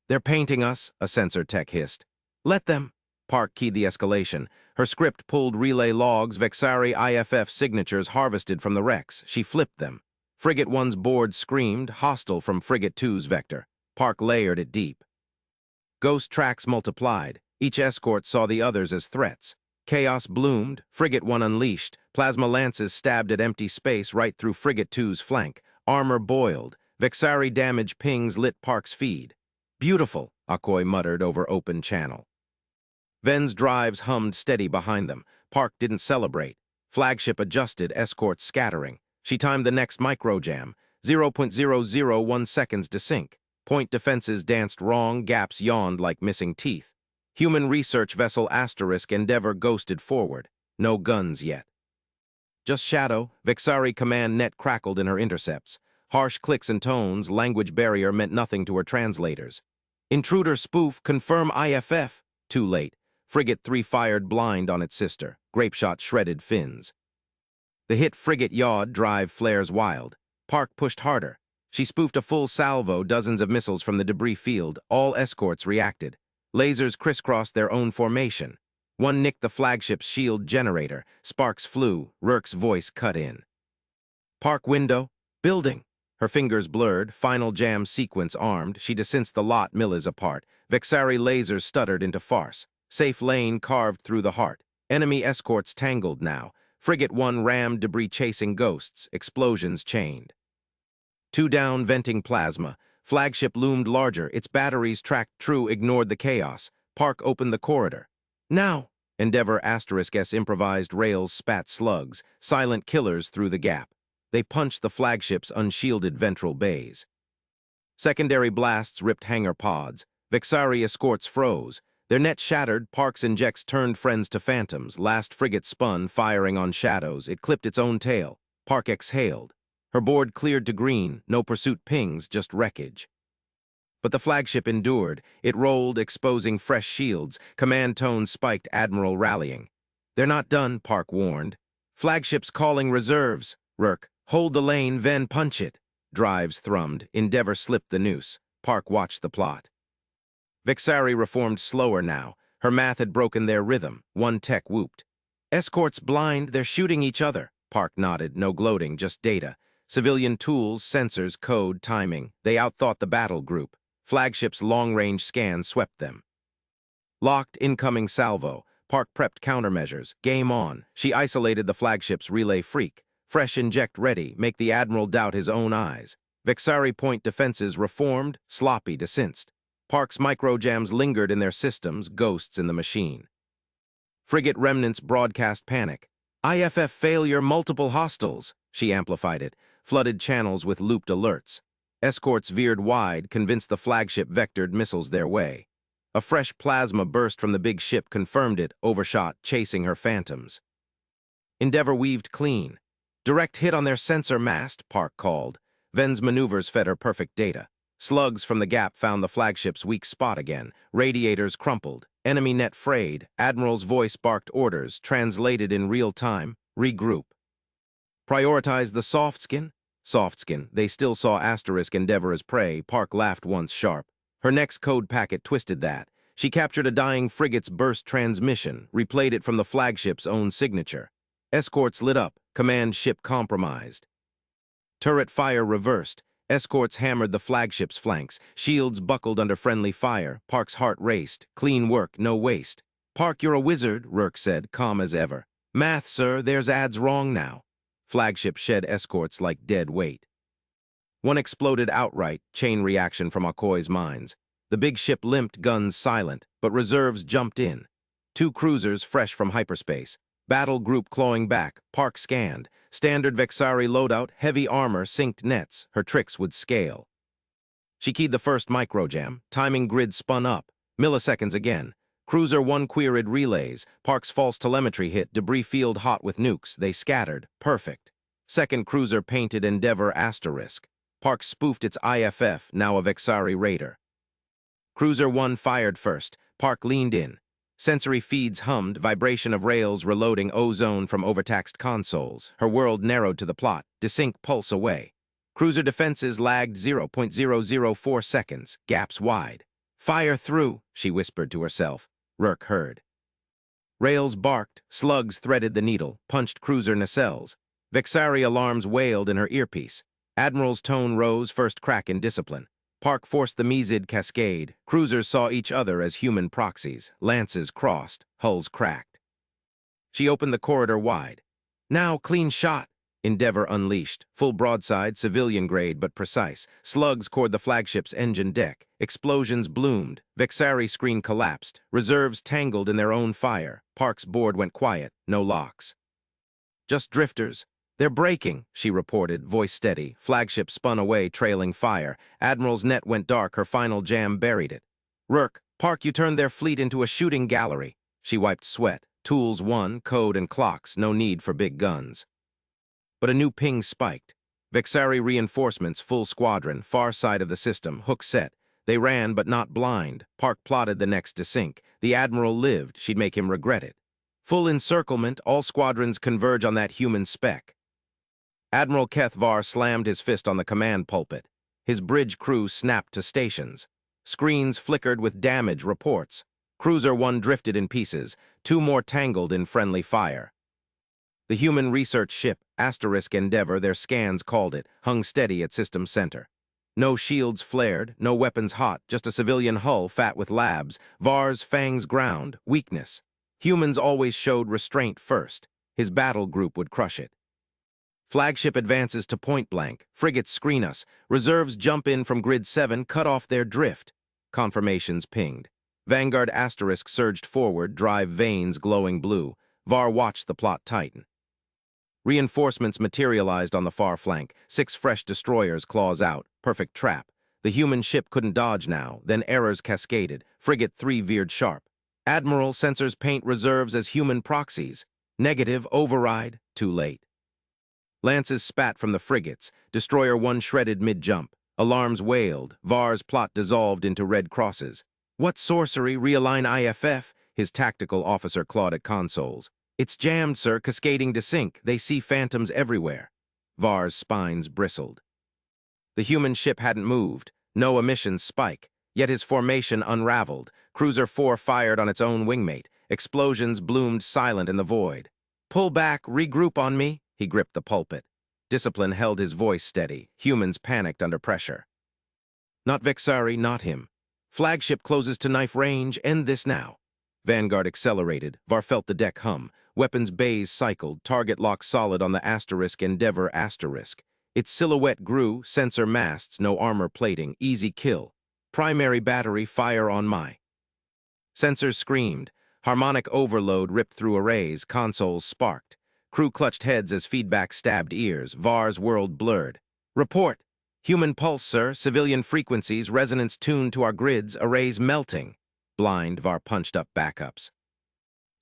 "They're painting us," a sensor tech hissed. "Let them." Park keyed the escalation. Her script pulled relay logs, Vexari IFF signatures harvested from the wrecks. She flipped them. Frigate 1's board screamed, hostile from Frigate 2's vector. Park layered it deep. Ghost tracks multiplied. Each escort saw the others as threats. Chaos bloomed. Frigate 1 unleashed. Plasma lances stabbed at empty space right through Frigate 2's flank. Armor boiled. Vexari damage pings lit Park's feed. "Beautiful," Akoi muttered over open channel. Ven's drives hummed steady behind them. Park didn't celebrate. Flagship adjusted, escorts scattering. She timed the next microjam. 0.001 seconds to sync. Point defenses danced wrong, gaps yawned like missing teeth. Human research vessel Asterisk Endeavor ghosted forward. No guns yet. Just shadow, Vexari command net crackled in her intercepts. Harsh clicks and tones, language barrier meant nothing to her translators. "Intruder spoof, confirm IFF." Too late. Frigate 3 fired blind on its sister. Grapeshot shredded fins. The hit frigate yawed, drive flares wild. Park pushed harder. She spoofed a full salvo, dozens of missiles from the debris field. All escorts reacted. Lasers crisscrossed their own formation. One nicked the flagship's shield generator. Sparks flew. Rurk's voice cut in. "Park window. Building." Her fingers blurred. Final jam sequence armed. She distanced the lot millis apart. Vexari lasers stuttered into farce. Safe lane carved through the heart. Enemy escorts tangled now. Frigate 1 rammed debris chasing ghosts. Explosions chained. 2 down, venting plasma. Flagship loomed larger. Its batteries tracked true, ignored the chaos. Park opened the corridor. "Now!" Endeavor *S improvised rails spat slugs. Silent killers through the gap. They punched the flagship's unshielded ventral bays. Secondary blasts ripped hangar pods. Vexari escorts froze. Their net shattered, Park's injects turned friends to phantoms. Last frigate spun, firing on shadows. It clipped its own tail. Park exhaled. Her board cleared to green, no pursuit pings, just wreckage. But the flagship endured. It rolled, exposing fresh shields. Command tones spiked, Admiral rallying. "They're not done," Park warned. "Flagship's calling reserves." Rurk, "Hold the lane, Ven, punch it." Drives thrummed. Endeavor slipped the noose. Park watched the plot. Vexari reformed slower now. Her math had broken their rhythm. One tech whooped. "Escorts blind, they're shooting each other." Park nodded, no gloating, just data. Civilian tools, sensors, code, timing. They outthought the battle group. Flagship's long-range scan swept them. Locked incoming salvo. Park prepped countermeasures. Game on. She isolated the flagship's relay freak. Fresh inject ready. Make the Admiral doubt his own eyes. Vexari point defenses reformed, sloppy, desinced. Park's microjams lingered in their systems, ghosts in the machine. Frigate remnants broadcast panic. IFF failure, multiple hostiles. She amplified it, flooded channels with looped alerts. Escorts veered wide, convinced the flagship vectored missiles their way. A fresh plasma burst from the big ship confirmed it, overshot, chasing her phantoms. Endeavor weaved clean. Direct hit on their sensor mast, Park called. Ven's maneuvers fed her perfect data. Slugs from the gap found the flagship's weak spot again. Radiators crumpled. Enemy net frayed. Admiral's voice barked orders, translated in real time. Regroup. Prioritize the soft skin? Soft skin. They still saw Asterisk Endeavor as prey. Park laughed once sharp. Her next code packet twisted that. She captured a dying frigate's burst transmission, replayed it from the flagship's own signature. Escorts lit up. Command ship compromised. Turret fire reversed. Escorts hammered the flagship's flanks. Shields buckled under friendly fire. Park's heart raced. Clean work, no waste. Park, you're a wizard, Rourke said, calm as ever. Math, sir, there's ads wrong now. Flagship shed escorts like dead weight. One exploded outright, chain reaction from Okoy's mines. The big ship limped, guns silent, but reserves jumped in. 2 cruisers fresh from hyperspace. Battle group clawing back. Park scanned. Standard Vexari loadout, heavy armor, synced nets. Her tricks would scale. She keyed the first microjam. Timing grid spun up. Milliseconds again. Cruiser 1 queried relays. Park's false telemetry hit. Debris field hot with nukes. They scattered. Perfect. Second cruiser painted Endeavor asterisk. Park spoofed its IFF, now a Vexari raider. Cruiser 1 fired first. Park leaned in. Sensory feeds hummed, vibration of rails reloading ozone from overtaxed consoles. Her world narrowed to the plot, desync pulse away. Cruiser defenses lagged 0.004 seconds, gaps wide. Fire through, she whispered to herself. Rourke heard. Rails barked, slugs threaded the needle, punched cruiser nacelles. Vexari alarms wailed in her earpiece. Admiral's tone rose, first crack in discipline. Park forced the Mesid cascade. Cruisers saw each other as human proxies. Lances crossed, hulls cracked. She opened the corridor wide. Now, clean shot. Endeavor unleashed. Full broadside, civilian grade but precise. Slugs cored the flagship's engine deck. Explosions bloomed. Vexari screen collapsed. Reserves tangled in their own fire. Park's board went quiet. No locks. Just drifters. They're breaking, she reported, voice steady. Flagship spun away, trailing fire. Admiral's net went dark, her final jam buried it. Rourke, Park, you turned their fleet into a shooting gallery. She wiped sweat. Tools won, code and clocks, no need for big guns. But a new ping spiked. Vexari reinforcements, full squadron, far side of the system, hook set. They ran, but not blind. Park plotted the next desync. The Admiral lived, she'd make him regret it. Full encirclement, all squadrons converge on that human speck. Admiral Kethvar slammed his fist on the command pulpit. His bridge crew snapped to stations. Screens flickered with damage reports. Cruiser 1 drifted in pieces, 2 more tangled in friendly fire. The human research ship, Asterisk Endeavor, their scans called it, hung steady at system center. No shields flared, no weapons hot, just a civilian hull fat with labs. Var's fangs ground, weakness. Humans always showed restraint first. His battle group would crush it. Flagship advances to point blank. Frigates screen us. Reserves jump in from grid 7, cut off their drift. Confirmations pinged. Vanguard asterisk surged forward, drive vanes glowing blue. Var watched the plot tighten. Reinforcements materialized on the far flank. 6 fresh destroyers, claws out. Perfect trap. The human ship couldn't dodge now. Then errors cascaded. Frigate 3 veered sharp. Admiral sensors paint reserves as human proxies. Negative, override, too late. Lances spat from the frigates. Destroyer 1 shredded mid-jump. Alarms wailed. Var's plot dissolved into red crosses. What sorcery, realign IFF? His tactical officer clawed at consoles. It's jammed, sir, cascading to sink. They see phantoms everywhere. Var's spines bristled. The human ship hadn't moved. No emissions spike. Yet his formation unraveled. Cruiser 4 fired on its own wingmate. Explosions bloomed silent in the void. Pull back, regroup on me. He gripped the pulpit. Discipline held his voice steady. Humans panicked under pressure. Not Vexari, not him. Flagship closes to knife range. End this now. Vanguard accelerated. Var felt the deck hum. Weapons bays cycled, target lock solid on the asterisk Endeavor asterisk. Its silhouette grew, sensor masts, no armor plating, easy kill. Primary battery, fire on my. Sensors screamed. Harmonic overload ripped through arrays, consoles sparked. Crew clutched heads as feedback stabbed ears, Var's world blurred. Report! Human pulse, sir, civilian frequencies, resonance tuned to our grids, arrays melting. Blind, Var punched up backups.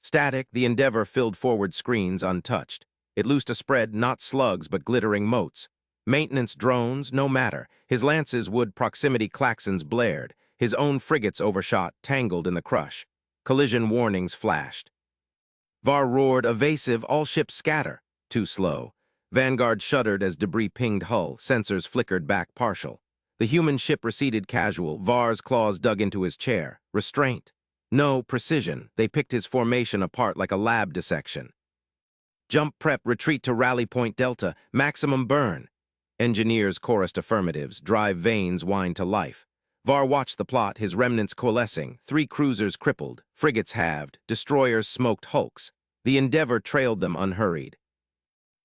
Static, the Endeavor filled forward screens untouched. It loosed a spread, not slugs, but glittering motes. Maintenance drones, no matter. His lances would proximity klaxons blared. His own frigates overshot, tangled in the crush. Collision warnings flashed. Var roared, evasive, all ships scatter. Too slow. Vanguard shuddered as debris pinged hull, sensors flickered back partial. The human ship receded casual, Var's claws dug into his chair. Restraint. No precision. They picked his formation apart like a lab dissection. Jump prep, retreat to rally point Delta, maximum burn. Engineers chorused affirmatives, drive vanes wind to life. Var watched the plot, his remnants coalescing, 3 cruisers crippled, frigates halved, destroyers smoked hulks. The Endeavor trailed them unhurried.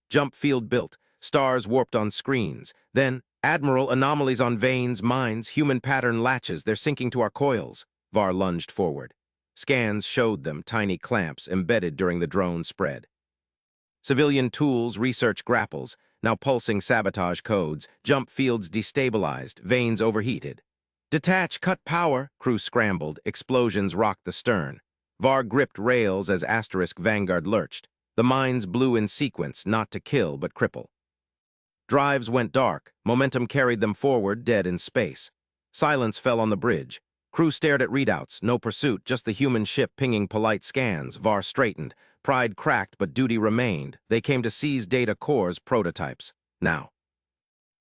Jump field built, stars warped on screens. Then, Admiral, anomalies on vanes, mines, human pattern latches, they're sinking to our coils. Var lunged forward. Scans showed them tiny clamps embedded during the drone spread. Civilian tools, research grapples, now pulsing sabotage codes, jump fields destabilized, vanes overheated. Detach, cut power, crew scrambled, explosions rocked the stern. Var gripped rails as asterisk Vanguard lurched. The mines blew in sequence, not to kill but cripple. Drives went dark, momentum carried them forward, dead in space. Silence fell on the bridge. Crew stared at readouts, no pursuit, just the human ship pinging polite scans. Var straightened. Pride cracked, but duty remained. They came to seize data cores, prototypes. Now.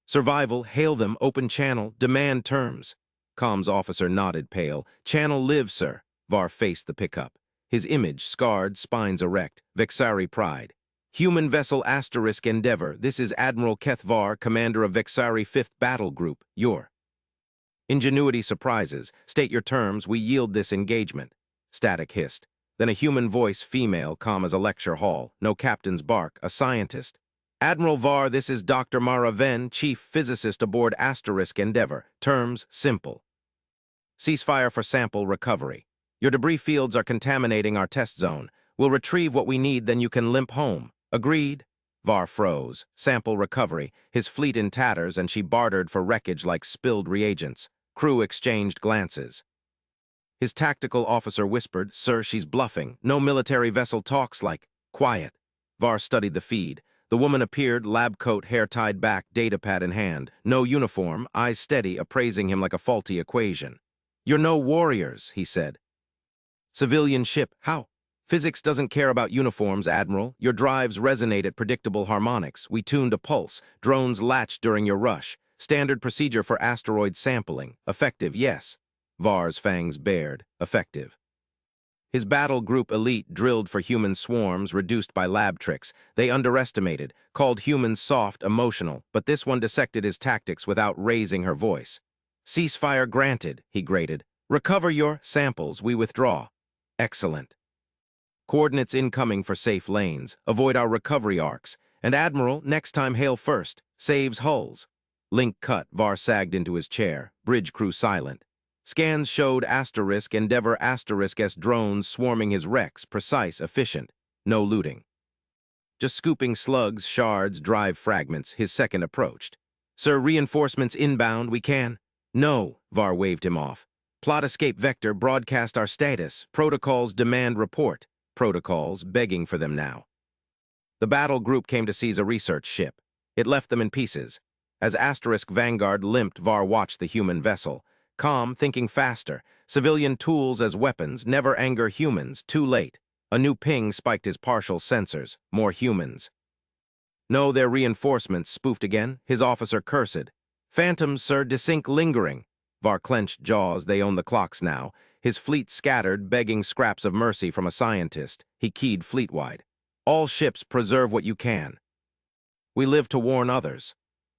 Survival, hail them, open channel, demand terms. Comms officer nodded pale. Channel live, sir. Var faced the pickup. His image scarred, spines erect. Vexari pride. Human vessel asterisk Endeavor. This is Admiral Keth Var, commander of Vexari 5th Battle Group. Your. Ingenuity surprises. State your terms. We yield this engagement. Static hissed. Then a human voice, female, calm as a lecture hall. No captain's bark. A scientist. Admiral Var, this is Dr. Mara Venn, chief physicist aboard asterisk Endeavor. Terms simple. Ceasefire for sample recovery. Your debris fields are contaminating our test zone. We'll retrieve what we need, then you can limp home. Agreed? Var froze. Sample recovery. His fleet in tatters, and she bartered for wreckage like spilled reagents. Crew exchanged glances. His tactical officer whispered, Sir, she's bluffing. No military vessel talks like. Quiet. Var studied the feed. The woman appeared, lab coat, hair tied back, datapad in hand. No uniform, eyes steady, appraising him like a faulty equation. You're no warriors, he said. Civilian ship, how? Physics doesn't care about uniforms, Admiral. Your drives resonate at predictable harmonics. We tuned a pulse. Drones latched during your rush. Standard procedure for asteroid sampling. Effective, yes. Var's fangs bared. Effective. His battle group elite drilled for human swarms reduced by lab tricks. They underestimated, called humans soft, emotional, but this one dissected his tactics without raising her voice. Ceasefire granted, he grated. Recover your samples, we withdraw. Excellent. Coordinates incoming for safe lanes. Avoid our recovery arcs. And Admiral, next time hail first. Saves hulls. Link cut, Var sagged into his chair. Bridge crew silent. Scans showed asterisk Endeavor asterisk S drones swarming his wrecks, precise, efficient. No looting. Just scooping slugs, shards, drive fragments. His second approached. Sir, reinforcements inbound, we can. No, Var waved him off. Plot escape vector, broadcast our status. Protocols demand report. Protocols begging for them now. The battle group came to seize a research ship. It left them in pieces. As asterisk Vanguard limped, Var watched the human vessel. Calm, thinking faster. Civilian tools as weapons, never anger humans, too late. A new ping spiked his partial sensors. More humans. No, their reinforcements spoofed again. His officer cursed. Phantoms, sir, desync lingering. Var clenched jaws, they own the clocks now. His fleet scattered, begging scraps of mercy from a scientist. He keyed fleet-wide. All ships preserve what you can. We live to warn others.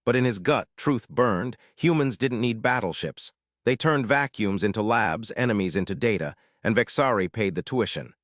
But in his gut, truth burned. Humans didn't need battleships. They turned vacuums into labs, enemies into data. and Vexari paid the tuition.